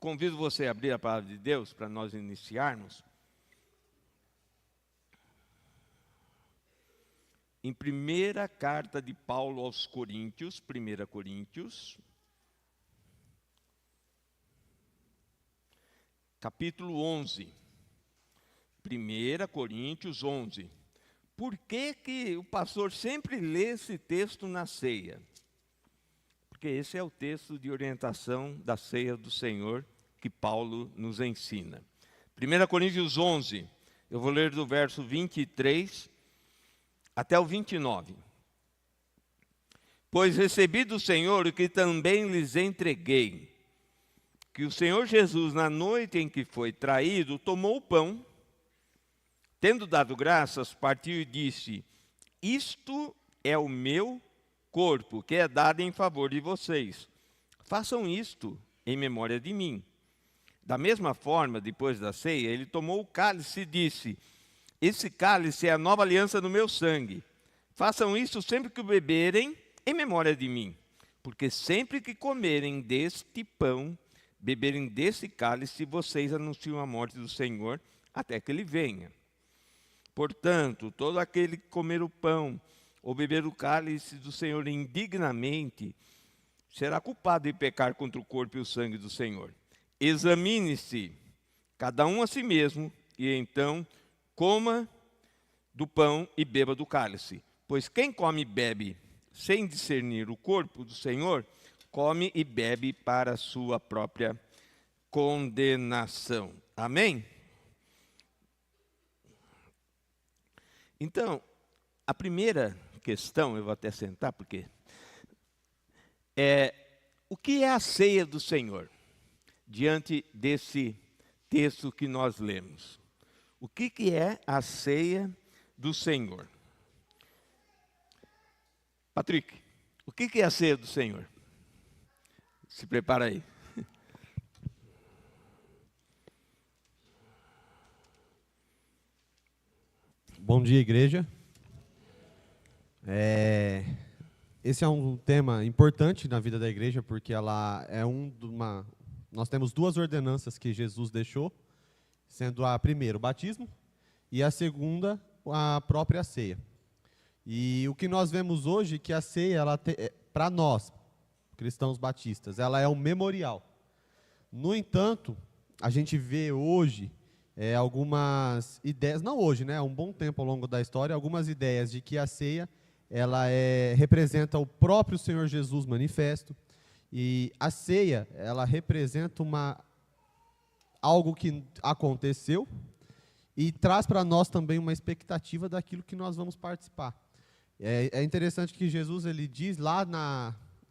convido você a abrir a palavra de Deus para nós iniciarmos. Em primeira carta de Paulo aos Coríntios, 1 Coríntios, capítulo 11. 1 Coríntios 11. Por que o pastor sempre lê esse texto na ceia? Porque esse é o texto de orientação da ceia do Senhor que Paulo nos ensina. 1 Coríntios 11, eu vou ler do verso 23 até o 29. Pois recebi do Senhor o que também lhes entreguei, que o Senhor Jesus, na noite em que foi traído, tomou o pão, tendo dado graças, partiu e disse: isto é o meu corpo, que é dado em favor de vocês. Façam isto em memória de mim. Da mesma forma, depois da ceia, ele tomou o cálice e disse: esse cálice é a nova aliança no meu sangue. Façam isso sempre que o beberem, em memória de mim. Porque sempre que comerem deste pão, beberem desse cálice, vocês anunciam a morte do Senhor até que ele venha. Portanto, todo aquele que comer o pão ou beber o cálice do Senhor indignamente, será culpado de pecar contra o corpo e o sangue do Senhor. Examine-se, cada um a si mesmo, e então coma do pão e beba do cálice. Pois quem come e bebe sem discernir o corpo do Senhor, come e bebe para a sua própria condenação. Amém? Então, a primeira questão, eu vou até sentar, porque o que é a ceia do Senhor? Diante desse texto que nós lemos. O que é a ceia do Senhor? Patrick, o que é a ceia do Senhor? Se prepara aí. Bom dia, igreja. Esse é um tema importante na vida da igreja, porque ela é nós temos duas ordenanças que Jesus deixou, sendo a primeira o batismo e a segunda a própria ceia. E o que nós vemos hoje é que a ceia, para nós, cristãos batistas, ela é um memorial. No entanto, a gente vê hoje algumas ideias, não hoje, né, há um bom tempo ao longo da história, algumas ideias de que a ceia ela representa o próprio Senhor Jesus manifesto. E a ceia, ela representa algo que aconteceu e traz para nós também uma expectativa daquilo que nós vamos participar. É interessante que Jesus ele diz lá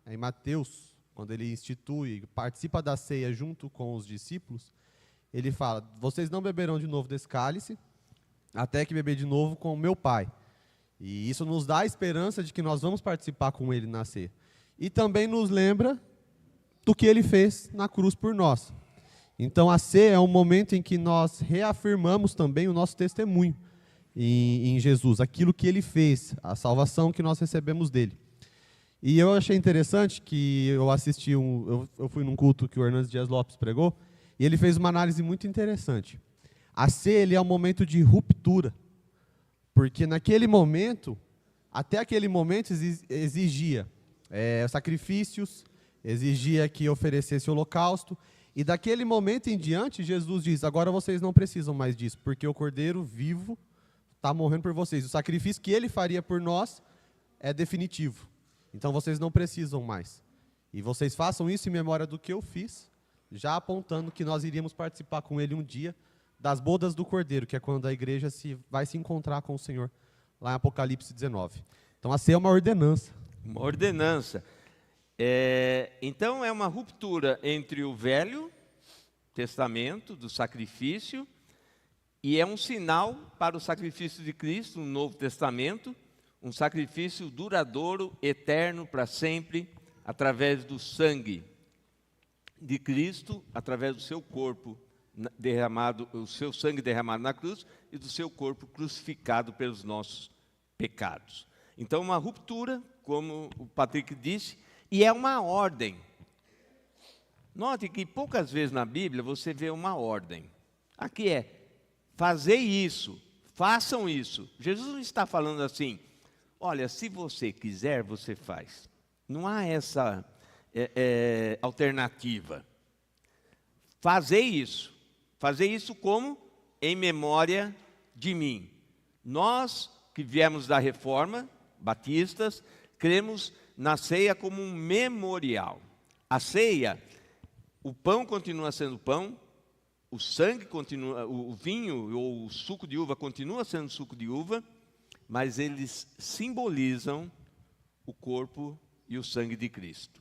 em Mateus, quando ele institui, participa da ceia junto com os discípulos, ele fala: vocês não beberão de novo desse cálice, até que beber de novo com o meu Pai. E isso nos dá a esperança de que nós vamos participar com ele na ceia. E também nos lembra do que ele fez na cruz por nós. Então a ceia é um momento em que nós reafirmamos também o nosso testemunho em Jesus, aquilo que ele fez, a salvação que nós recebemos dele. E eu achei interessante que eu assisti, eu fui num culto que o Hernandes Dias Lopes pregou, e ele fez uma análise muito interessante. A ceia é um momento de ruptura, porque naquele momento, até aquele momento exigia sacrifícios, exigia que oferecesse holocausto, e daquele momento em diante, Jesus diz: agora vocês não precisam mais disso, porque o Cordeiro vivo está morrendo por vocês. O sacrifício que ele faria por nós é definitivo. Então vocês não precisam mais. E vocês façam isso em memória do que eu fiz, já apontando que nós iríamos participar com ele um dia das bodas do Cordeiro, que é quando a igreja vai se encontrar com o Senhor, lá em Apocalipse 19. Então a ceia é uma ordenança. Uma ordenança. Então é uma ruptura entre o Velho Testamento, do sacrifício, e é um sinal para o sacrifício de Cristo no Novo Testamento, um sacrifício duradouro, eterno, para sempre, através do sangue de Cristo, através do seu corpo derramado, o seu sangue derramado na cruz e do seu corpo crucificado pelos nossos pecados. Então, uma ruptura, como o Patrick disse, e é uma ordem. Note que poucas vezes na Bíblia você vê uma ordem. Aqui é, fazei isso, façam isso. Jesus não está falando assim, olha, se você quiser, você faz. Não há essa alternativa. Fazei isso como? Em memória de mim. Nós que viemos da Reforma, batistas, cremos na ceia como um memorial. A ceia, o pão continua sendo pão, o sangue continua, o vinho ou o suco de uva continua sendo suco de uva, mas eles simbolizam o corpo e o sangue de Cristo.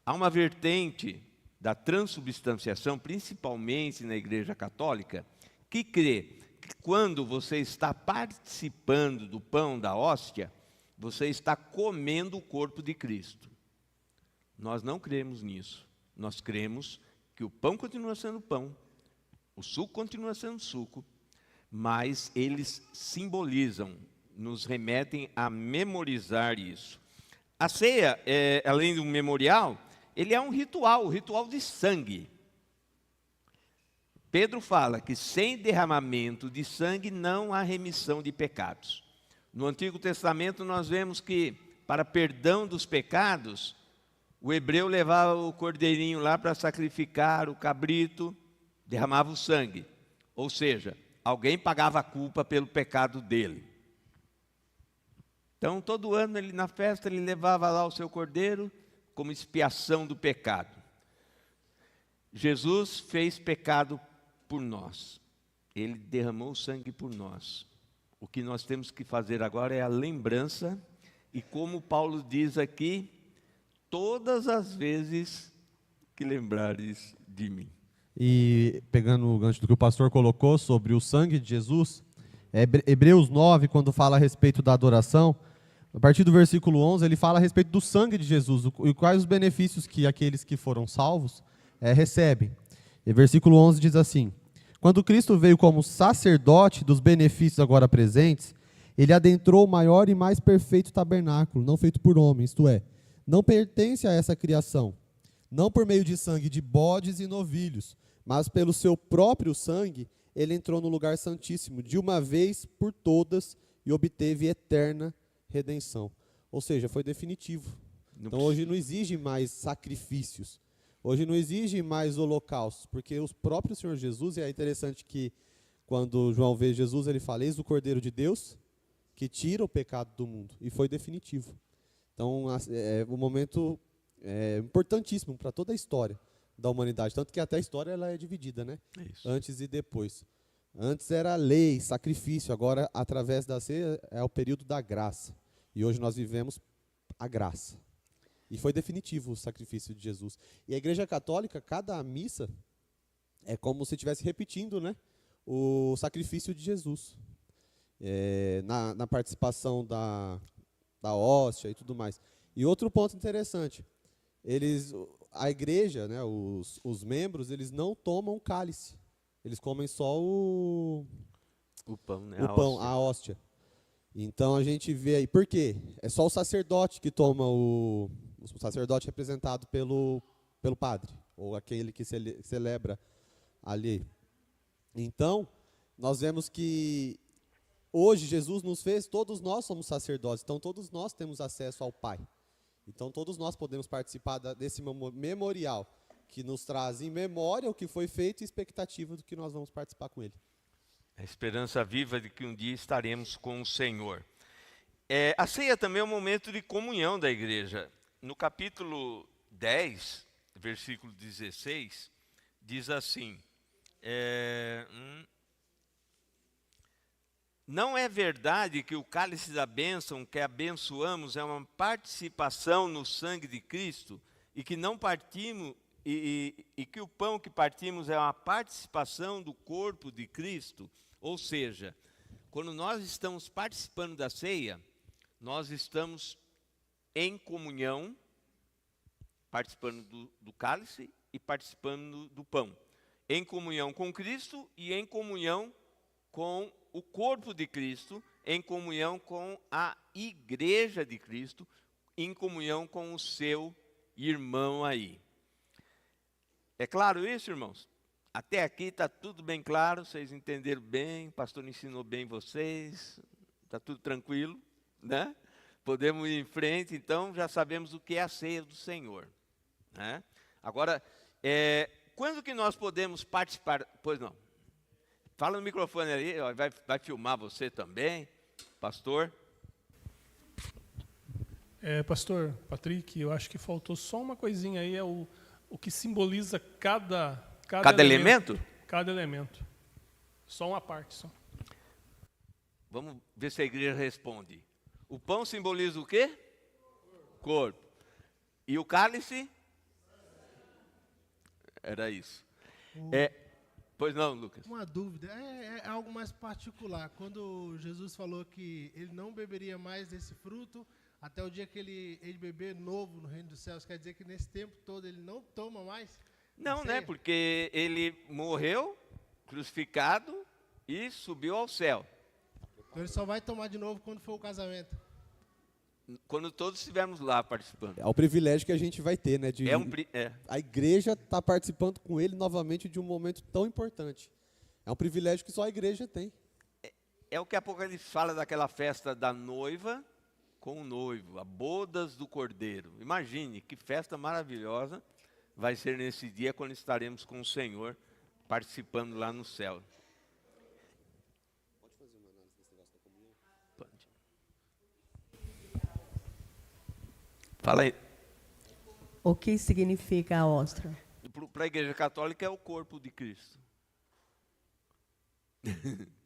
Há uma vertente da transubstanciação, principalmente na Igreja Católica, que crê que quando você está participando do pão, da hóstia, você está comendo o corpo de Cristo. Nós não cremos nisso. Nós cremos que o pão continua sendo pão, o suco continua sendo suco, mas eles simbolizam, nos remetem a memorizar isso. A ceia, além de um memorial, ele é um ritual, o ritual de sangue. Pedro fala que sem derramamento de sangue não há remissão de pecados. No Antigo Testamento nós vemos que para perdão dos pecados, o hebreu levava o cordeirinho lá para sacrificar o cabrito, derramava o sangue. Ou seja, alguém pagava a culpa pelo pecado dele. Então, todo ano, na festa, ele levava lá o seu cordeiro como expiação do pecado. Jesus fez pecado por nós. Ele derramou o sangue por nós. O que nós temos que fazer agora é a lembrança, e como Paulo diz aqui, todas as vezes que lembrares de mim. E pegando o gancho do que o pastor colocou sobre o sangue de Jesus, Hebreus 9, quando fala a respeito da adoração, a partir do versículo 11, ele fala a respeito do sangue de Jesus, e quais os benefícios que aqueles que foram salvos recebem. E versículo 11 diz assim: quando Cristo veio como sacerdote dos benefícios agora presentes, ele adentrou o maior e mais perfeito tabernáculo, não feito por homem, isto é, não pertence a essa criação, não por meio de sangue de bodes e novilhos, mas pelo seu próprio sangue, ele entrou no lugar santíssimo, de uma vez por todas, e obteve eterna redenção. Ou seja, foi definitivo. Então hoje não exige mais sacrifícios, hoje não exige mais holocaustos, porque o próprio Senhor Jesus, e é interessante que quando João vê Jesus, ele fala, eis o Cordeiro de Deus, que tira o pecado do mundo, e foi definitivo. Então é um momento importantíssimo para toda a história da humanidade, tanto que até a história ela é dividida, né? Isso. Antes e depois. Antes era lei, sacrifício, agora através da ceia é o período da graça. E hoje nós vivemos a graça. E foi definitivo o sacrifício de Jesus. E a Igreja Católica, cada missa, é como se estivesse repetindo, né, o sacrifício de Jesus. Na participação da hóstia e tudo mais. E outro ponto interessante, a igreja, né, os membros, eles não tomam cálice. Eles comem só o pão, né? A hóstia. Então a gente vê aí, por quê? É só o sacerdote que toma o sacerdote representado pelo padre, ou aquele que celebra ali. Então, nós vemos que hoje Jesus nos fez, todos nós somos sacerdotes, então todos nós temos acesso ao Pai. Então todos nós podemos participar desse memorial, que nos traz em memória o que foi feito e expectativa do que nós vamos participar com ele. A esperança viva de que um dia estaremos com o Senhor. A ceia também é um momento de comunhão da igreja. No capítulo 10, versículo 16, diz assim, não é verdade que o cálice da bênção que abençoamos é uma participação no sangue de Cristo e que não partimos e que o pão que partimos é uma participação do corpo de Cristo? Ou seja, quando nós estamos participando da ceia, nós estamos em comunhão, participando do cálice e participando do pão. Em comunhão com Cristo e em comunhão com o corpo de Cristo, em comunhão com a igreja de Cristo, em comunhão com o seu irmão aí. É claro isso, irmãos? Até aqui está tudo bem claro, vocês entenderam bem, o pastor ensinou bem vocês, está tudo tranquilo, né? Podemos ir em frente, então já sabemos o que é a ceia do Senhor, né? Agora, quando que nós podemos participar? Pois não. Fala no microfone ali, ó, vai filmar você também, pastor. Pastor Patrick, eu acho que faltou só uma coisinha aí, o que simboliza cada elemento? Cada elemento. Só uma parte, só. Vamos ver se a igreja responde. O pão simboliza o quê? Corpo. E o cálice? Era isso. Pois não, Lucas. Uma dúvida, é algo mais particular. Quando Jesus falou que ele não beberia mais desse fruto até o dia que ele beber novo no reino dos céus, quer dizer que nesse tempo todo ele não toma mais? Não, né? Porque ele morreu, crucificado e subiu ao céu. Então ele só vai tomar de novo quando for o casamento. Quando todos estivermos lá participando. É o privilégio que a gente vai ter, né? A igreja está participando com ele novamente de um momento tão importante. É um privilégio que só a igreja tem. É o que a Apocalipse fala daquela festa da noiva com o noivo, a bodas do cordeiro. Imagine que festa maravilhosa vai ser nesse dia quando estaremos com o Senhor participando lá no céu. Pode fazer uma análise desse negócio da comunhão? Pode. Fala aí. O que significa a hóstia? Para a Igreja Católica é o corpo de Cristo.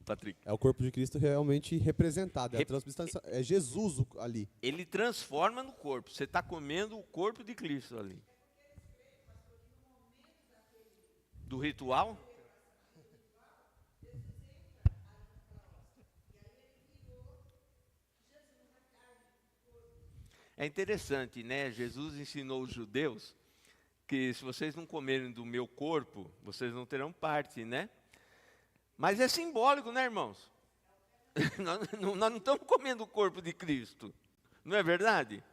Patrick. É o corpo de Cristo realmente representado, é a transubstância, é Jesus ali. Ele transforma no corpo. Você está comendo o corpo de Cristo ali. Do ritual? É interessante, né? Jesus ensinou os judeus que se vocês não comerem do meu corpo, vocês não terão parte, né? Mas é simbólico, né, irmãos? Nós não estamos comendo o corpo de Cristo, não é verdade?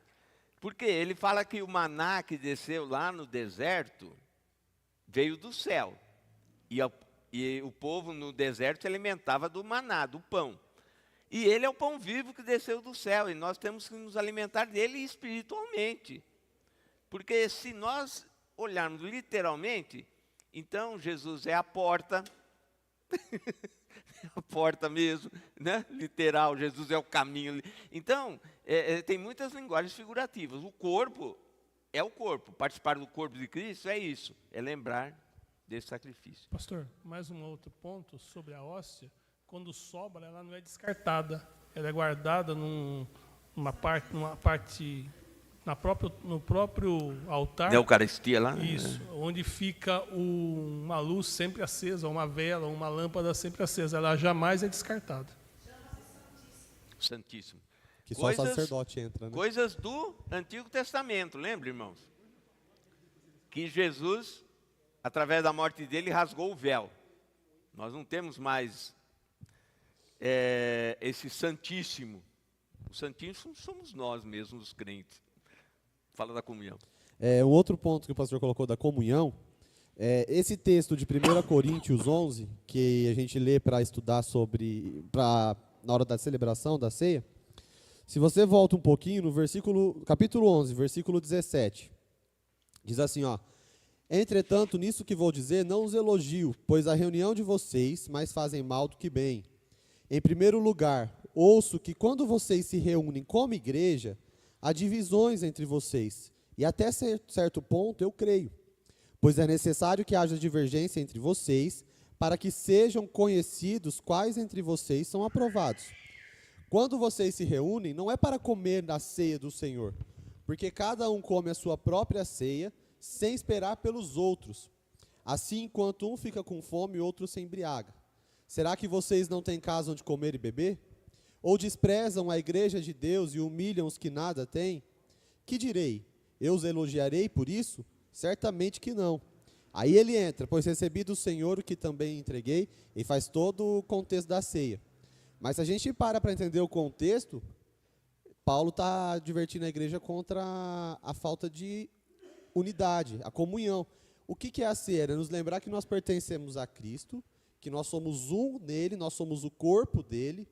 Porque ele fala que o maná que desceu lá no deserto veio do céu. E o povo no deserto se alimentava do maná, do pão. E ele é o pão vivo que desceu do céu, e nós temos que nos alimentar dele espiritualmente. Porque se nós olharmos literalmente, então Jesus é a porta, a porta mesmo, né? Literal, Jesus é o caminho. Então, tem muitas linguagens figurativas. O corpo é o corpo, participar do corpo de Cristo é isso, é lembrar desse sacrifício. Pastor, mais um outro ponto sobre a hóstia. Quando sobra, ela não é descartada. Ela é guardada no próprio altar. Da Eucaristia lá? Isso, onde fica uma luz sempre acesa, uma vela, uma lâmpada sempre acesa. Ela jamais é descartada. Santíssimo. Que só o sacerdote entra, né? Coisas do Antigo Testamento, lembra, irmãos? Que Jesus, através da morte dele, rasgou o véu. Nós não temos mais esse Santíssimo. O Santíssimo somos nós mesmos, os crentes. Fala da comunhão. Um outro ponto que o pastor colocou da comunhão, esse texto de 1 Coríntios 11, que a gente lê para estudar na hora da celebração da ceia, se você volta um pouquinho no capítulo 11, versículo 17, diz assim, ó: entretanto, nisso que vou dizer, não os elogio, pois a reunião de vocês mais fazem mal do que bem. Em primeiro lugar, ouço que quando vocês se reúnem como igreja, há divisões entre vocês, e até certo ponto eu creio, pois é necessário que haja divergência entre vocês, para que sejam conhecidos quais entre vocês são aprovados. Quando vocês se reúnem, não é para comer na ceia do Senhor, porque cada um come a sua própria ceia, sem esperar pelos outros. Assim, enquanto um fica com fome, o outro se embriaga. Será que vocês não têm casa onde comer e beber? Ou desprezam a igreja de Deus e humilham os que nada têm? Que direi? Eu os elogiarei por isso? Certamente que não. Aí ele entra, pois recebi do Senhor o que também entreguei, e faz todo o contexto da ceia. Mas se a gente para entender o contexto, Paulo está advertindo a igreja contra a falta de unidade, a comunhão. O que é a ceia? É nos lembrar que nós pertencemos a Cristo, que nós somos um nele, nós somos o corpo dele,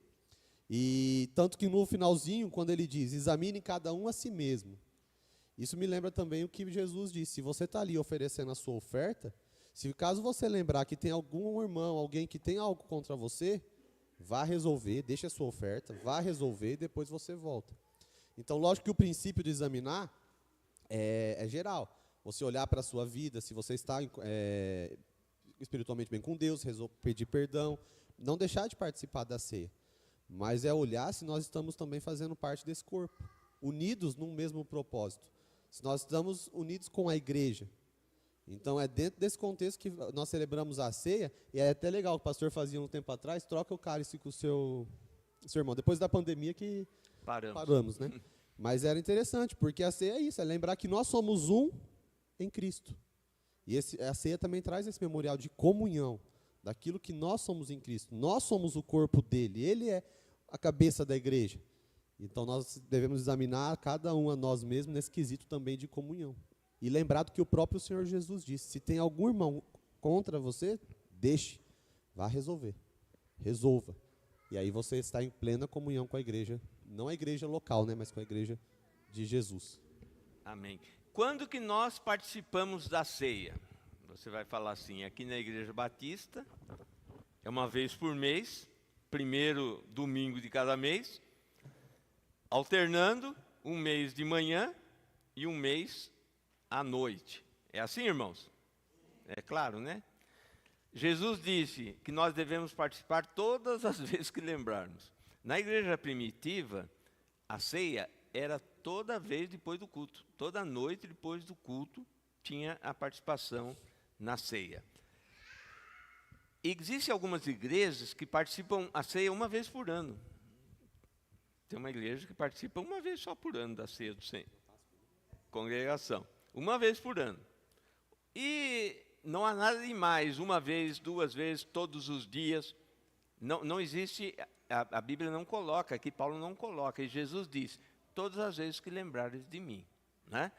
e tanto que no finalzinho, quando ele diz, examine cada um a si mesmo, isso me lembra também o que Jesus disse, se você está ali oferecendo a sua oferta, se caso você lembrar que tem algum irmão, alguém que tem algo contra você, vá resolver, deixe a sua oferta, vá resolver e depois você volta. Então, lógico que o princípio de examinar é geral. Você olhar para a sua vida, se você está espiritualmente bem com Deus, pedir perdão, não deixar de participar da ceia. Mas é olhar se nós estamos também fazendo parte desse corpo, unidos num mesmo propósito. Se nós estamos unidos com a igreja. Então, é dentro desse contexto que nós celebramos a ceia, e é até legal, o pastor fazia um tempo atrás, troca o cálice com o seu irmão. Depois da pandemia que paramos, né? Mas era interessante, porque a ceia é isso, é lembrar que nós somos um em Cristo. E a ceia também traz esse memorial de comunhão, daquilo que nós somos em Cristo. Nós somos o corpo dele, ele é a cabeça da igreja. Então, nós devemos examinar cada um a nós mesmos nesse quesito também de comunhão. E lembrar do que o próprio Senhor Jesus disse. Se tem algum irmão contra você, deixe. Vá resolver. Resolva. E aí você está em plena comunhão com a igreja. Não a igreja local, né, mas com a igreja de Jesus. Amém. Quando que nós participamos da ceia? Você vai falar assim, aqui na Igreja Batista, é uma vez por mês, primeiro domingo de cada mês, alternando um mês de manhã e um mês à noite. É assim, irmãos? É claro, né? Jesus disse que nós devemos participar todas as vezes que lembrarmos. Na igreja primitiva, a ceia era toda vez depois do culto. Toda noite depois do culto tinha a participação na ceia. Existem algumas igrejas que participam a ceia uma vez por ano. Tem uma igreja que participa uma vez só por ano da ceia do Senhor. Congregação. Uma vez por ano. E não há nada de mais, uma vez, duas vezes, todos os dias. Não existe, a Bíblia não coloca, aqui Paulo não coloca, e Jesus diz, todas as vezes que lembrares de mim. Né?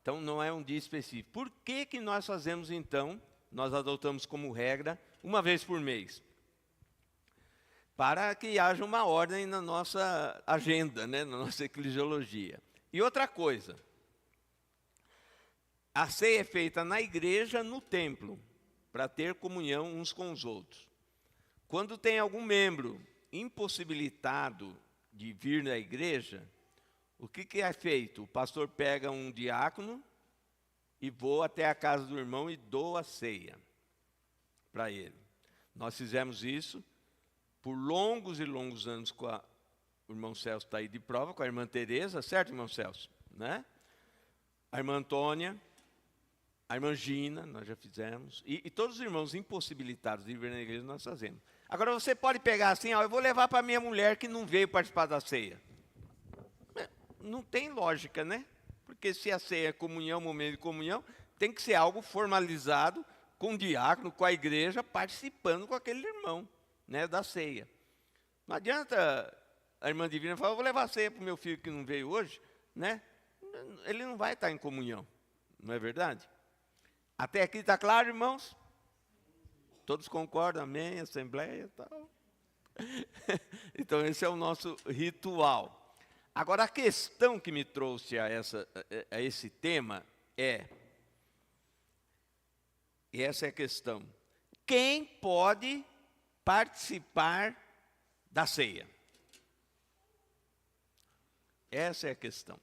Então não é um dia específico. Por que nós fazemos então, nós adotamos como regra, uma vez por mês? Para que haja uma ordem na nossa agenda, né? Na nossa eclesiologia. E outra coisa, a ceia é feita na igreja, no templo, para ter comunhão uns com os outros. Quando tem algum membro impossibilitado de vir na igreja, o que é feito? O pastor pega um diácono e voa até a casa do irmão e doa a ceia para ele. Nós fizemos isso por longos e longos anos com o irmão Celso está aí de prova, com a irmã Tereza, certo, irmão Celso? Né? A irmã Antônia, a irmã Gina, nós já fizemos, e todos os irmãos impossibilitados de vir na igreja, nós fazemos. Agora você pode pegar assim, eu vou levar para minha mulher que não veio participar da ceia. Não tem lógica, né? Porque se a ceia é comunhão, momento de comunhão, tem que ser algo formalizado com o diácono, com a igreja, participando com aquele irmão, né, da ceia. Não adianta a irmã Divina falar, vou levar a ceia para o meu filho que não veio hoje, né? Ele não vai estar em comunhão, não é verdade? Até aqui está claro, irmãos? Todos concordam, amém, assembleia e tal. Então esse é o nosso ritual. Agora, a questão que me trouxe a esse tema e essa é a questão, quem pode participar da ceia? Essa é a questão.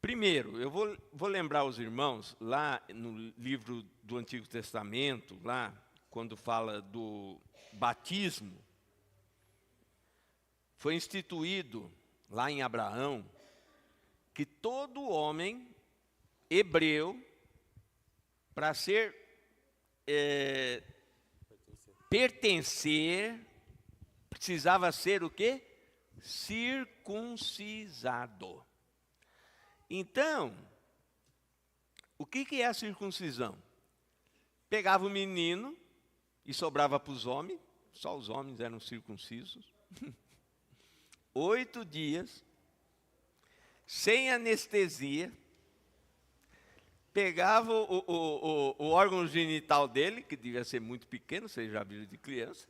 Primeiro, eu vou lembrar os irmãos, lá no livro do Antigo Testamento, lá, quando fala do batismo, foi instituído lá em Abraão, que todo homem hebreu, para pertencer, precisava ser o quê? Circuncisado. Então, o que é a circuncisão? Pegava o menino e sobrava para os homens, só os homens eram circuncisos, 8 dias, sem anestesia, pegava o órgão genital dele, que devia ser muito pequeno, vocês já viram de criança,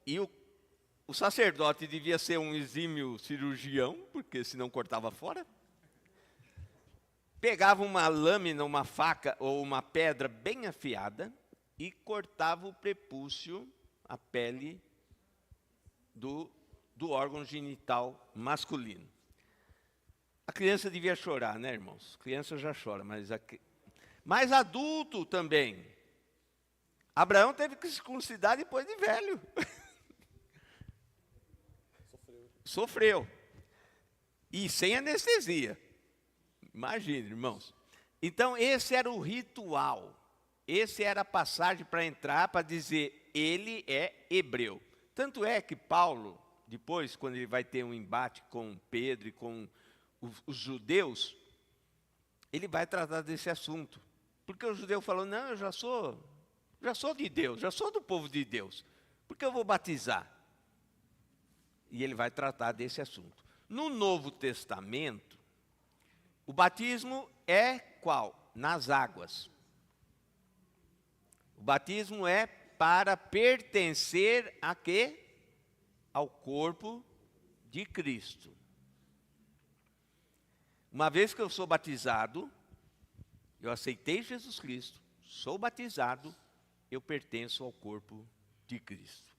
e o sacerdote devia ser um exímio cirurgião, porque senão cortava fora. Pegava uma lâmina, uma faca ou uma pedra bem afiada e cortava o prepúcio, a pele do órgão genital masculino. A criança devia chorar, né, irmãos? Criança já chora, mas adulto também. Abraão teve que se circuncidar depois de velho. Sofreu. E sem anestesia. Imagine, irmãos. Então, esse era o ritual. Esse era a passagem para entrar, para dizer, ele é hebreu. Tanto é que Paulo, depois, quando ele vai ter um embate com Pedro e com os judeus, ele vai tratar desse assunto. Porque o judeu falou, não, eu já sou de Deus, já sou do povo de Deus. Por que eu vou batizar? E ele vai tratar desse assunto. No Novo Testamento, o batismo é qual? Nas águas. O batismo é para pertencer a quê? Ao corpo de Cristo. Uma vez que eu sou batizado, eu aceitei Jesus Cristo, sou batizado, eu pertenço ao corpo de Cristo.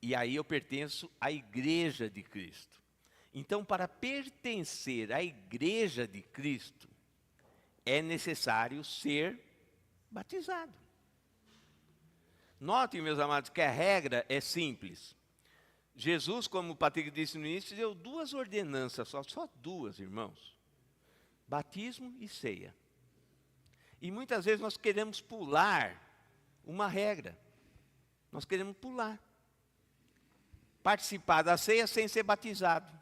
E aí eu pertenço à igreja de Cristo. Então, para pertencer à igreja de Cristo, é necessário ser batizado. Notem, meus amados, que a regra é simples. Jesus, como o Patrick disse no início, deu 2 ordenanças, só 2, irmãos. Batismo e ceia. E muitas vezes nós queremos pular uma regra. Nós queremos pular. Participar da ceia sem ser batizado.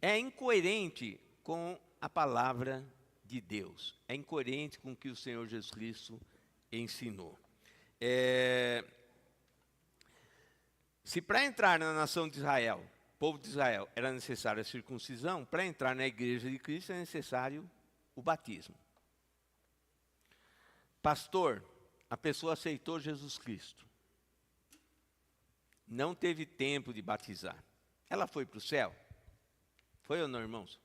É incoerente com a palavra de Deus. É incoerente com o que o Senhor Jesus Cristo ensinou. Se para entrar na nação de Israel, povo de Israel, era necessária a circuncisão, para entrar na igreja de Cristo é necessário o batismo. Pastor, a pessoa aceitou Jesus Cristo. Não teve tempo de batizar. Ela foi para o céu? Foi ou não, irmãos?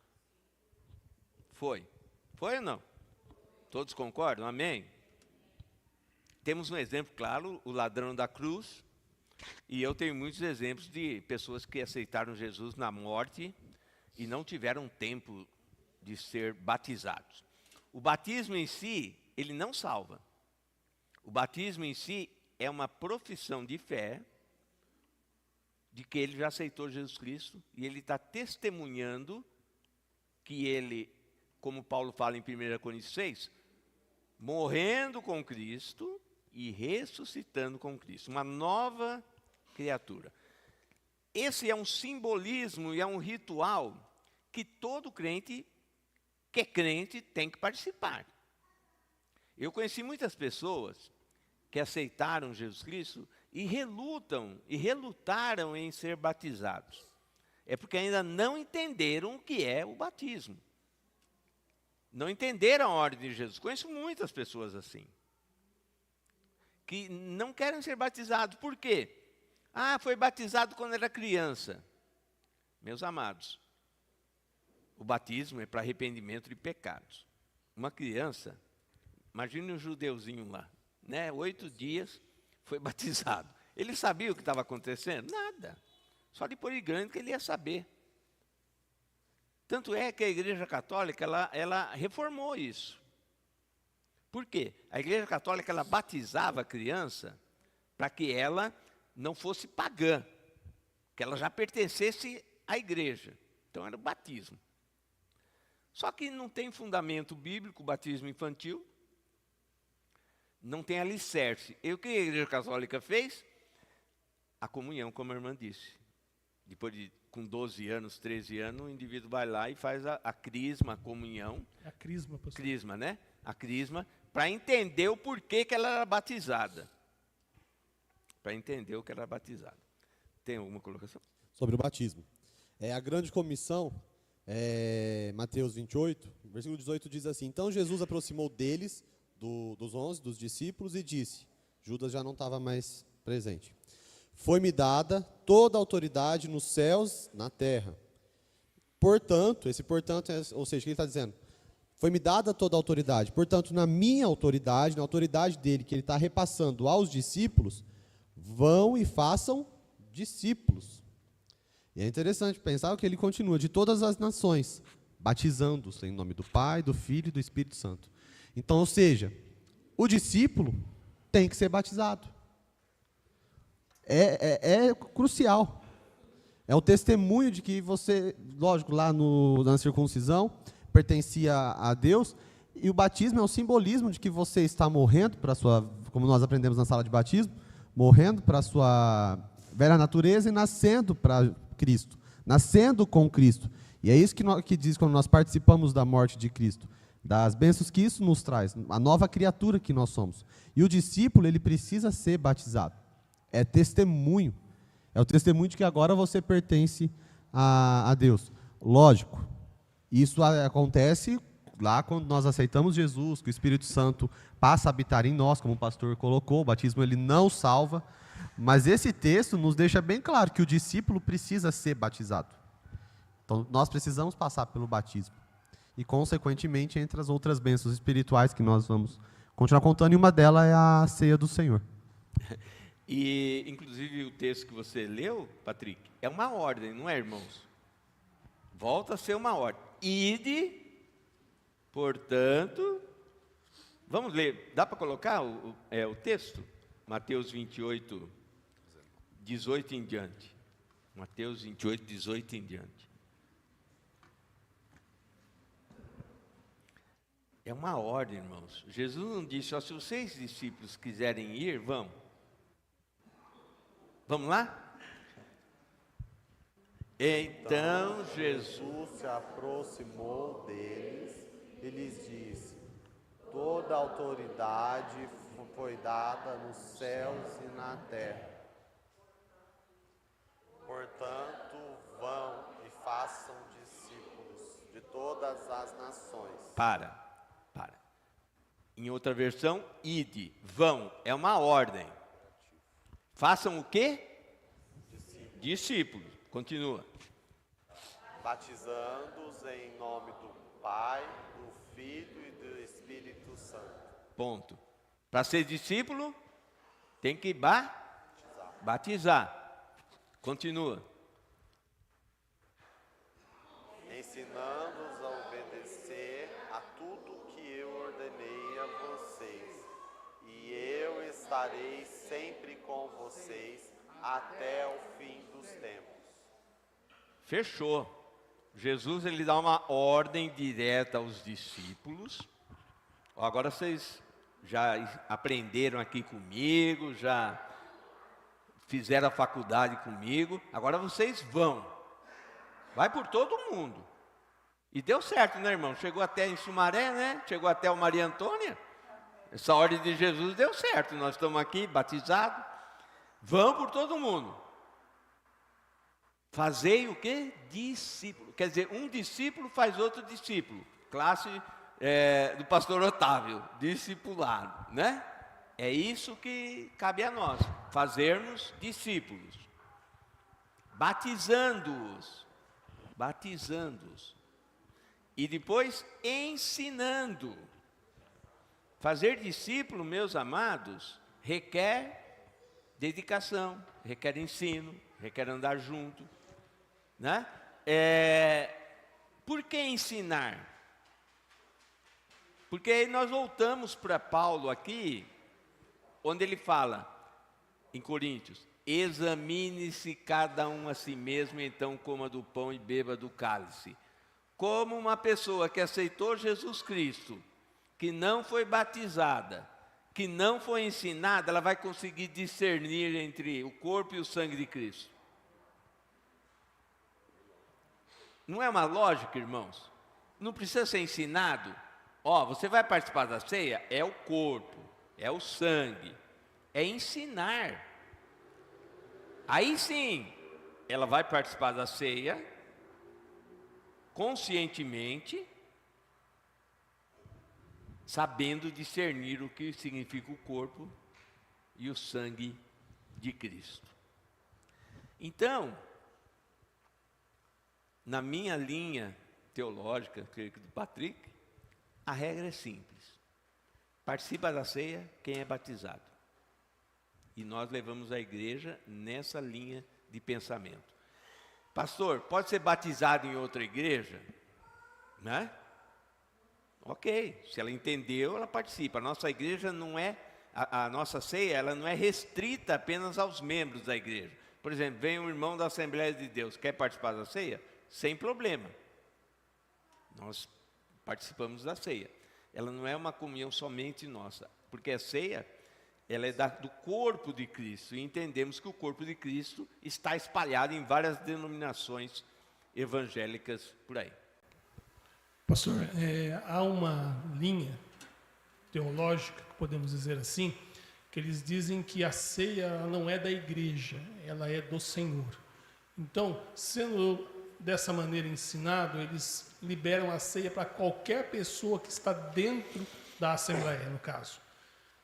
Foi. Foi ou não? Todos concordam? Amém? Temos um exemplo claro, o ladrão da cruz. E eu tenho muitos exemplos de pessoas que aceitaram Jesus na morte e não tiveram tempo de ser batizados. O batismo em si, ele não salva. O batismo em si é uma profissão de fé de que ele já aceitou Jesus Cristo e ele está testemunhando que ele, como Paulo fala em 1 Coríntios 6, morrendo com Cristo e ressuscitando com Cristo. Uma nova criatura. Esse é um simbolismo e é um ritual que todo crente que é crente tem que participar. Eu conheci muitas pessoas que aceitaram Jesus Cristo e relutaram em ser batizados. É porque ainda não entenderam o que é o batismo. Não entenderam a ordem de Jesus. Conheço muitas pessoas assim, que não querem ser batizados. Por quê? Ah, foi batizado quando era criança. Meus amados, o batismo é para arrependimento de pecados. Uma criança, imagine um judeuzinho lá, né? 8 dias, foi batizado. Ele sabia o que estava acontecendo? Nada. Só depois de grande que ele ia saber. Tanto é que a Igreja Católica, ela reformou isso. Por quê? A Igreja Católica, ela batizava a criança para que ela não fosse pagã, que ela já pertencesse à igreja. Então era o batismo. Só que não tem fundamento bíblico o batismo infantil, não tem alicerce. E o que a Igreja Católica fez? A comunhão, como a irmã disse. Depois com 12 anos, 13 anos, o indivíduo vai lá e faz a crisma, a comunhão. A crisma, pastor. Crisma, né? A crisma, para entender o porquê que ela era batizada. Para entender o que ela era batizada. Tem alguma colocação? Sobre o batismo. A grande comissão Mateus 28, versículo 18 diz assim: Então Jesus aproximou deles, dos 11, dos discípulos, e disse, Judas já não estava mais presente, foi-me dada toda a autoridade nos céus, na terra. Portanto, esse portanto, ou seja, o que ele está dizendo? Foi-me dada toda a autoridade. Portanto, na minha autoridade, na autoridade dele, que ele está repassando aos discípulos, vão e façam discípulos. E é interessante pensar que ele continua de todas as nações, batizando-os em nome do Pai, do Filho e do Espírito Santo. Então, ou seja, o discípulo tem que ser batizado. É crucial. É o testemunho de que você, lógico, lá na circuncisão, pertencia a Deus, e o batismo é um simbolismo de que você está morrendo para a sua, como nós aprendemos na sala de batismo, morrendo para a sua velha natureza e nascendo para Cristo, nascendo com Cristo. E é isso que diz quando nós participamos da morte de Cristo, das bênçãos que isso nos traz, a nova criatura que nós somos. E o discípulo, ele precisa ser batizado. É testemunho. É o testemunho de que agora você pertence a Deus. Lógico, isso acontece lá quando nós aceitamos Jesus, que o Espírito Santo passa a habitar em nós, como o pastor colocou. O batismo ele não salva, mas esse texto nos deixa bem claro que o discípulo precisa ser batizado. Então nós precisamos passar pelo batismo. E consequentemente, entre as outras bênçãos espirituais que nós vamos continuar contando, e uma delas é a ceia do Senhor. E, inclusive, o texto que você leu, Patrick, é uma ordem, não é, irmãos? Volta a ser uma ordem. Ide, portanto, vamos ler, dá para colocar o texto? Mateus 28, 18 em diante. Mateus 28, 18 em diante. É uma ordem, irmãos. Jesus não disse, ó, se os 6 discípulos quiserem ir, vão. Vamos lá? Então Jesus se aproximou deles e lhes disse: Toda a autoridade foi dada nos céus e na terra. Portanto, vão e façam discípulos de todas as nações. Para. Em outra versão, ide, vão, é uma ordem. Façam o quê? Discípulos. Continua. Batizando-os em nome do Pai, do Filho e do Espírito Santo. Ponto. Para ser discípulo, tem que batizar. Continua. Ensinando-os a obedecer a tudo que eu ordenei a vocês. E eu estarei sempre com vocês até o fim dos tempos. Fechou. Jesus ele dá uma ordem direta aos discípulos. Agora vocês já aprenderam aqui comigo, já fizeram a faculdade comigo. Agora vocês vão. Vai por todo mundo. E deu certo, né, irmão? Chegou até em Sumaré, né? Chegou até o Maria Antônia. Essa ordem de Jesus deu certo. Nós estamos aqui batizados. Vão por todo mundo. Fazei o quê? Discípulo. Quer dizer, um discípulo faz outro discípulo. Classe do pastor Otávio. Discipulado, né? É isso que cabe a nós. Fazermos discípulos. Batizando-os. E depois ensinando. Fazer discípulo, meus amados, requer dedicação, requer ensino, requer andar junto, né? Por que ensinar? Porque aí nós voltamos para Paulo aqui, onde ele fala, em Coríntios, examine-se cada um a si mesmo, então coma do pão e beba do cálice. Como uma pessoa que aceitou Jesus Cristo, que não foi batizada, que não foi ensinada, ela vai conseguir discernir entre o corpo e o sangue de Cristo. Não é uma lógica, irmãos? Não precisa ser ensinado. Você vai participar da ceia? É o corpo, é o sangue, é ensinar. Aí sim, ela vai participar da ceia conscientemente, sabendo discernir o que significa o corpo e o sangue de Cristo. Então, na minha linha teológica, creio que do Patrick, a regra é simples. Participa da ceia quem é batizado. E nós levamos a igreja nessa linha de pensamento. Pastor, pode ser batizado em outra igreja? Né? Ok, se ela entendeu, ela participa. A nossa igreja não é, a nossa ceia, ela não é restrita apenas aos membros da igreja. Por exemplo, vem um irmão da Assembleia de Deus, quer participar da ceia? Sem problema. Nós participamos da ceia. Ela não é uma comunhão somente nossa, porque a ceia, ela é do corpo de Cristo, e entendemos que o corpo de Cristo está espalhado em várias denominações evangélicas por aí. Pastor, há uma linha teológica, podemos dizer assim, que eles dizem que a ceia ela não é da igreja, ela é do Senhor. Então, sendo dessa maneira ensinado, eles liberam a ceia para qualquer pessoa que está dentro da Assembleia, no caso.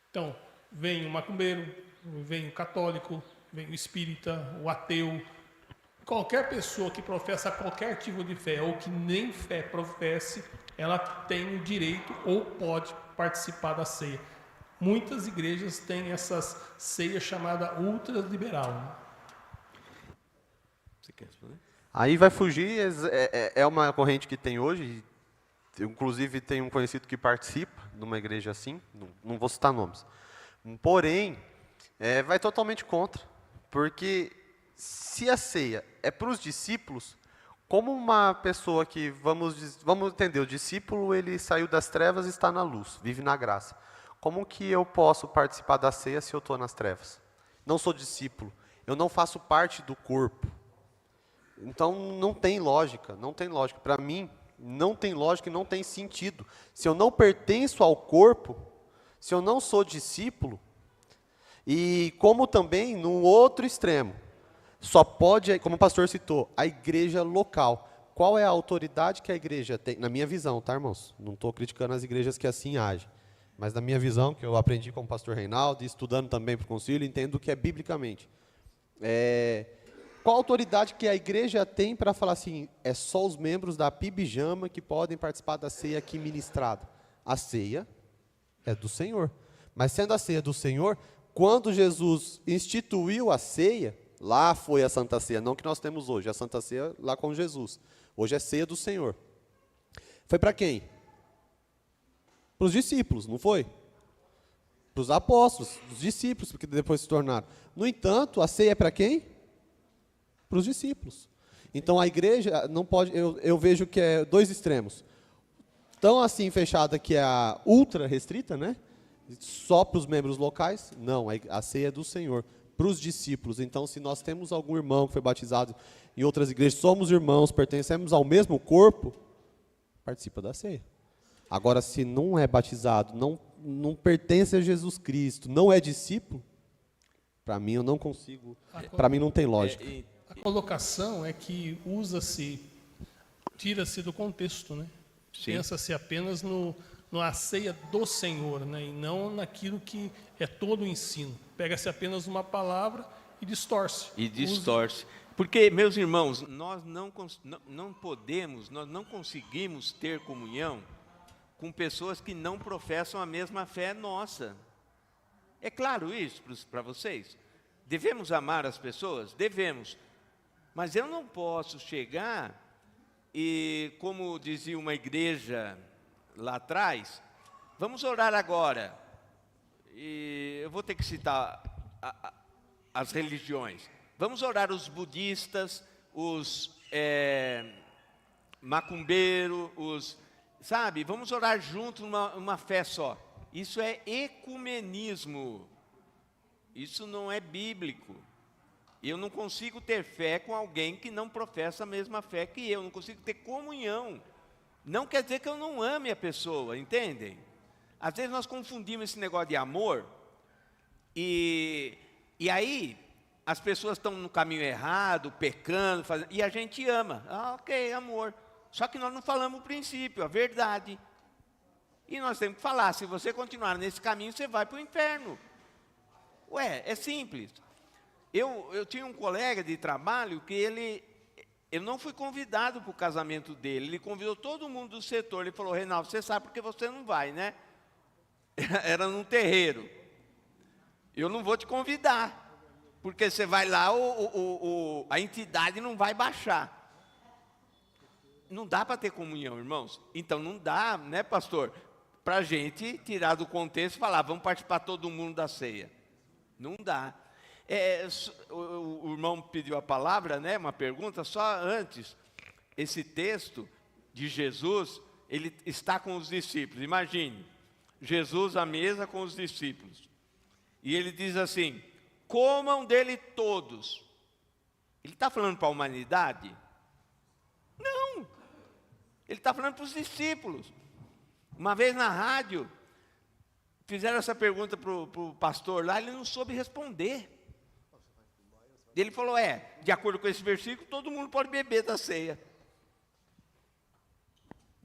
Então, vem o macumbeiro, vem o católico, vem o espírita, o ateu, qualquer pessoa que professa qualquer tipo de fé ou que nem fé professe, ela tem o direito ou pode participar da ceia. Muitas igrejas têm essas ceias chamada ultraliberal. Você quer responder? Aí vai fugir, é uma corrente que tem hoje, inclusive tem um conhecido que participa de uma igreja assim, não vou citar nomes. Porém, vai totalmente contra, porque se a ceia é para os discípulos, como uma pessoa que, vamos entender, o discípulo ele saiu das trevas e está na luz, vive na graça. Como que eu posso participar da ceia se eu estou nas trevas? Não sou discípulo, eu não faço parte do corpo. Então não tem lógica, não tem lógica. Para mim, não tem lógica e não tem sentido. Se eu não pertenço ao corpo, se eu não sou discípulo, e como também no outro extremo, só pode, como o pastor citou, a igreja local. Qual é a autoridade que a igreja tem? Na minha visão, tá, irmãos? Não estou criticando as igrejas que assim agem. Mas na minha visão, que eu aprendi com o pastor Reinaldo, e estudando também para o concílio, entendo que é biblicamente. Qual a autoridade que a igreja tem para falar assim, é só os membros da Pibijama que podem participar da ceia aqui ministrada? A ceia é do Senhor. Mas sendo a ceia do Senhor, quando Jesus instituiu a ceia, lá foi a Santa Ceia, não que nós temos hoje, a Santa Ceia lá com Jesus. Hoje é ceia do Senhor. Foi para quem? Para os discípulos, não foi? Para os apóstolos, os discípulos, porque depois se tornaram. No entanto, a ceia é para quem? Para os discípulos. Então a igreja não pode, eu vejo que é dois extremos. Tão assim fechada que é a ultra restrita, né? Só para os membros locais? Não, a ceia é do Senhor. Para os discípulos. Então, se nós temos algum irmão que foi batizado em outras igrejas, somos irmãos, pertencemos ao mesmo corpo, participa da ceia. Agora, se não é batizado, não pertence a Jesus Cristo, não é discípulo, para mim eu não consigo, para mim não tem lógica. A colocação é que tira-se do contexto, né? Pensa-se apenas na ceia do Senhor, né? E não naquilo que é todo o ensino. Pega-se apenas uma palavra e distorce. Porque, meus irmãos, nós não podemos, nós não conseguimos ter comunhão com pessoas que não professam a mesma fé nossa. É claro isso para vocês? Devemos amar as pessoas? Devemos. Mas eu não posso chegar e, como dizia uma igreja lá atrás, vamos orar agora. E eu vou ter que citar as religiões. Vamos orar os budistas, os macumbeiros, sabe? Vamos orar juntos numa fé só. Isso é ecumenismo. Isso não é bíblico. Eu não consigo ter fé com alguém que não professa a mesma fé que eu. Não consigo ter comunhão. Não quer dizer que eu não ame a pessoa, entendem? Às vezes nós confundimos esse negócio de amor e aí as pessoas estão no caminho errado, pecando, e a gente ama. Ok, amor. Só que nós não falamos o princípio, a verdade. E nós temos que falar, se você continuar nesse caminho, você vai para o inferno. Ué, é simples. Eu tinha um colega de trabalho que eu não fui convidado para o casamento dele. Ele convidou todo mundo do setor. Ele falou, Reinaldo, você sabe porque você não vai, né? Era num terreiro. Eu não vou te convidar, porque você vai lá, a entidade não vai baixar. Não dá para ter comunhão, irmãos. Então não dá, né, pastor, para a gente tirar do contexto e falar, vamos participar todo mundo da ceia. Não dá. O irmão pediu a palavra, né, uma pergunta, só antes. Esse texto de Jesus, ele está com os discípulos. Imagine, Jesus à mesa com os discípulos. E ele diz assim, comam dele todos. Ele está falando para a humanidade? Não. Ele está falando para os discípulos. Uma vez na rádio, fizeram essa pergunta para o pastor lá, ele não soube responder. Ele falou, de acordo com esse versículo, todo mundo pode beber da ceia.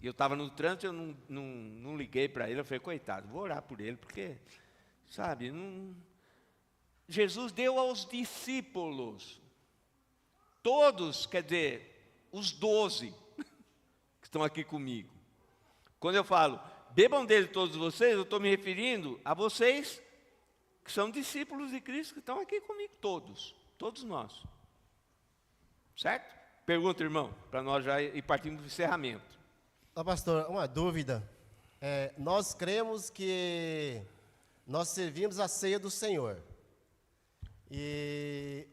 E eu estava no trânsito, eu não liguei para ele, eu falei, coitado, vou orar por ele, porque, sabe, Jesus deu aos discípulos, todos, quer dizer, os 12 que estão aqui comigo. Quando eu falo, bebam dele todos vocês, eu estou me referindo a vocês que são discípulos de Cristo, que estão aqui comigo, todos nós. Certo? Pergunta, irmão, para nós já ir partindo do encerramento. Pastor, uma dúvida. Nós cremos que nós servimos a ceia do Senhor. E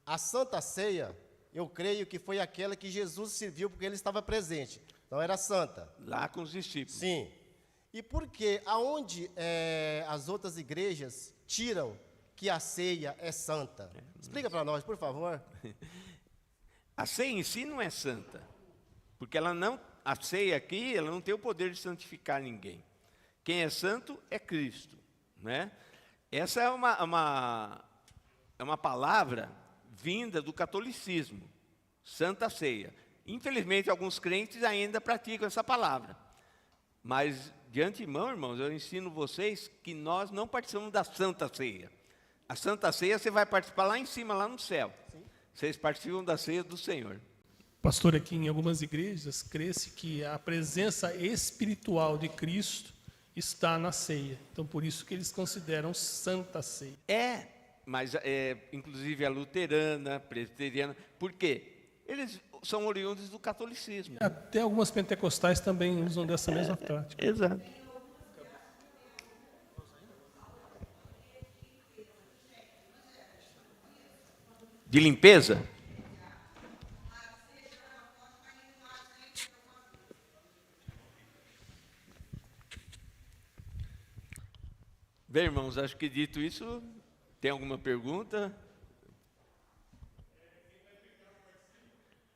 a Santa Ceia, eu creio que foi aquela que Jesus serviu porque ele estava presente. Então era santa. Lá com os discípulos. Sim. E por que, aonde as outras igrejas tiram que a ceia é santa? Explica para nós, por favor. A ceia em si não é santa, porque a ceia aqui, ela não tem o poder de santificar ninguém. Quem é santo é Cristo, né? Essa é uma palavra vinda do catolicismo, Santa Ceia. Infelizmente, alguns crentes ainda praticam essa palavra. Mas, de antemão, irmãos, eu ensino vocês que nós não participamos da Santa Ceia. A Santa Ceia você vai participar lá em cima, lá no céu. Sim. Vocês participam da ceia do Senhor. Pastor, aqui em algumas igrejas, crê-se que a presença espiritual de Cristo está na ceia. Então, por isso que eles consideram Santa Ceia. Mas inclusive a luterana, a presbiteriana. Por quê? Eles são oriundos do catolicismo. Até algumas pentecostais também usam dessa mesma prática. Exato. De limpeza? Bem, irmãos, acho que dito isso, tem alguma pergunta?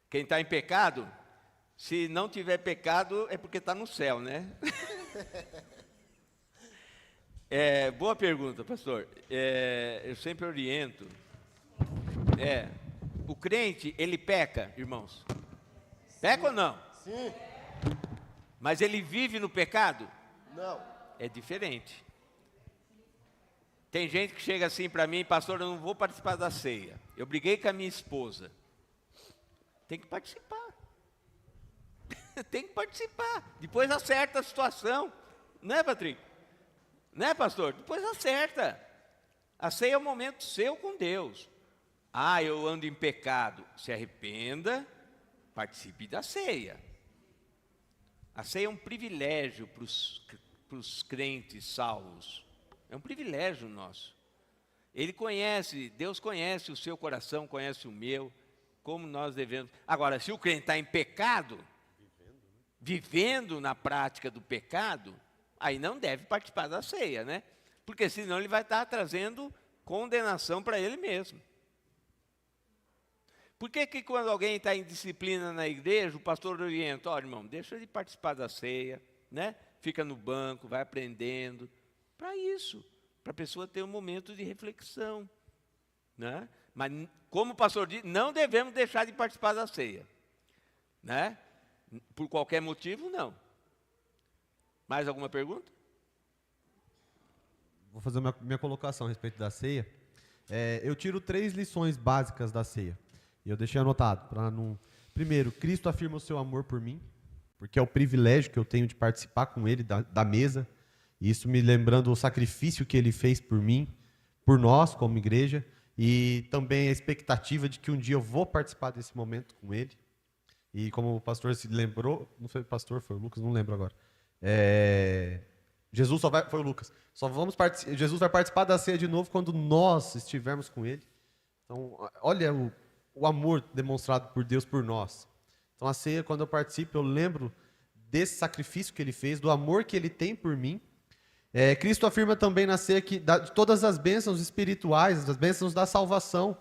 Quem está em pecado? Se não tiver pecado, é porque está no céu, né? Boa pergunta, pastor. Eu sempre oriento. O crente, ele peca, irmãos. Peca ou não? Sim. Mas ele vive no pecado? Não. É diferente. Tem gente que chega assim para mim, pastor, eu não vou participar da ceia. Eu briguei com a minha esposa. Tem que participar. Tem que participar. Depois acerta a situação. Não é, Patrick? Não é, pastor? Depois acerta. A ceia é o momento seu com Deus. Eu ando em pecado. Se arrependa, participe da ceia. A ceia é um privilégio para os crentes salvos. É um privilégio nosso. Deus conhece o seu coração, conhece o meu, como nós devemos. Agora, se o crente está em pecado, vivendo na prática do pecado, aí não deve participar da ceia, né? Porque senão ele vai estar trazendo condenação para ele mesmo. Por que quando alguém está em disciplina na igreja, o pastor orienta, irmão, deixa ele participar da ceia, né? Fica no banco, vai aprendendo. Para isso, para a pessoa ter um momento de reflexão, né? Mas, como o pastor disse, não devemos deixar de participar da ceia, né? Por qualquer motivo, não. Mais alguma pergunta? Vou fazer minha colocação a respeito da ceia. Eu tiro 3 lições básicas da ceia. E eu deixei anotado. Primeiro, Cristo afirma o seu amor por mim, porque é o privilégio que eu tenho de participar com Ele da mesa. E isso me lembrando o sacrifício que Ele fez por mim, por nós como igreja. E também a expectativa de que um dia eu vou participar desse momento com Ele. E como o pastor se lembrou, não foi o pastor, foi o Lucas, não lembro agora. Foi o Lucas. Jesus vai participar da ceia de novo quando nós estivermos com Ele. Então, olha o amor demonstrado por Deus por nós. Então, a ceia, quando eu participo, eu lembro desse sacrifício que Ele fez, do amor que Ele tem por mim. Cristo afirma também na ceia que de todas as bênçãos espirituais, as bênçãos da salvação.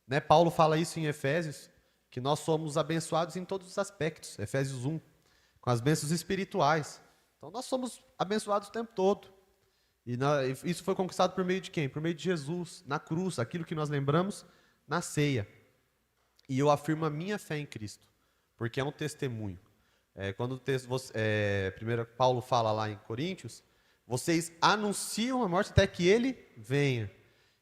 Né? Paulo fala isso em Efésios, que nós somos abençoados em todos os aspectos. Efésios 1, com as bênçãos espirituais. Então, nós somos abençoados o tempo todo. E isso foi conquistado por meio de quem? Por meio de Jesus, na cruz, aquilo que nós lembramos na ceia. E eu afirmo a minha fé em Cristo, porque é um testemunho. Quando primeiro Paulo fala lá em Coríntios, vocês anunciam a morte até que Ele venha.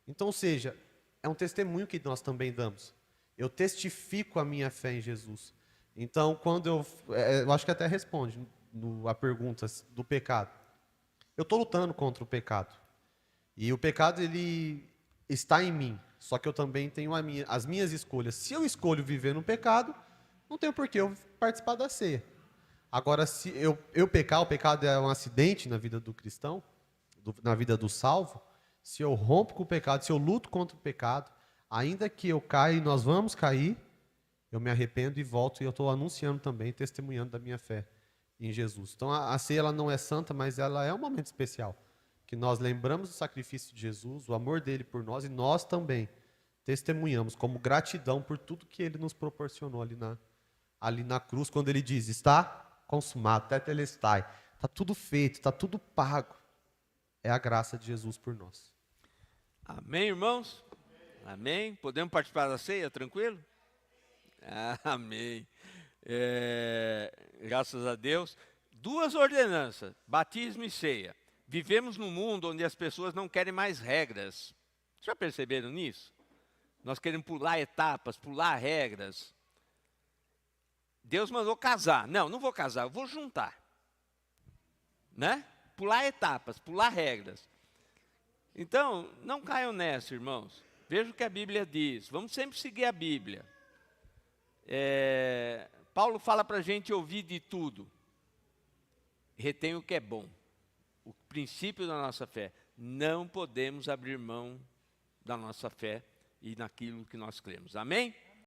Então, ou seja, é um testemunho que nós também damos. Eu testifico a minha fé em Jesus. Então, quando eu acho que até responde a pergunta do pecado. Eu estou lutando contra o pecado. E o pecado, ele está em mim. Só que eu também tenho as minhas escolhas. Se eu escolho viver no pecado, não tenho por que eu participar da ceia. Agora, se eu pecar, o pecado é um acidente na vida do cristão, na vida do salvo. Se eu rompo com o pecado, se eu luto contra o pecado, ainda que eu caia e nós vamos cair, eu me arrependo e volto. E eu estou anunciando também, testemunhando da minha fé em Jesus. Então, a ceia ela não é santa, mas ela é um momento especial. Que nós lembramos do sacrifício de Jesus, o amor dele por nós, e nós também testemunhamos como gratidão por tudo que ele nos proporcionou ali na cruz, quando ele diz, está consumado, tetelestai, está tudo feito, está tudo pago. É a graça de Jesus por nós. Amém, irmãos? Amém? Podemos participar da ceia, tranquilo? Amém. Graças a Deus. 2 ordenanças, batismo e ceia. Vivemos num mundo onde as pessoas não querem mais regras. Já perceberam nisso? Nós queremos pular etapas, pular regras. Deus mandou casar. Não vou casar, eu vou juntar. Né? Pular etapas, pular regras. Então, não caiam nessa, irmãos. Veja o que a Bíblia diz. Vamos sempre seguir a Bíblia. Paulo fala para a gente ouvir de tudo. Retém o que é bom. O princípio da nossa fé. Não podemos abrir mão da nossa fé e naquilo que nós cremos. Amém?